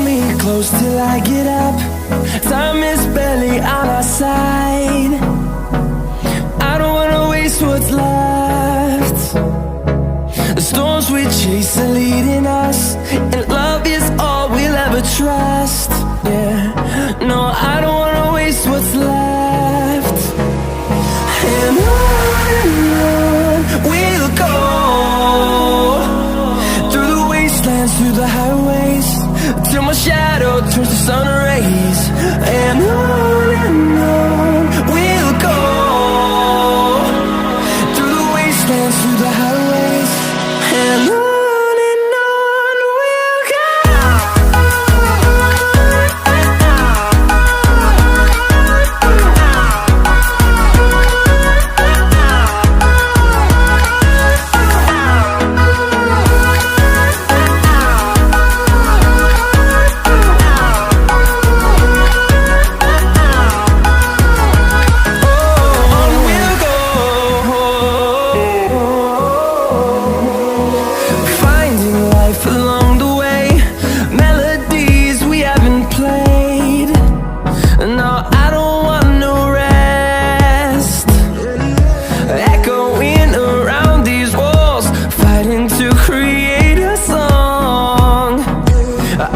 me close till I get up. Time is barely on our side. I don't wanna waste what's left. The storms we chase are leading us, and love is all we'll ever trust. Yeah, no, I don't wanna waste what's left. And on we'll go, through the wastelands, through the highways, till my shadow turns to sun rays. And on we'll go, through the wastelands, through the highways, and on we'll go.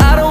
I don't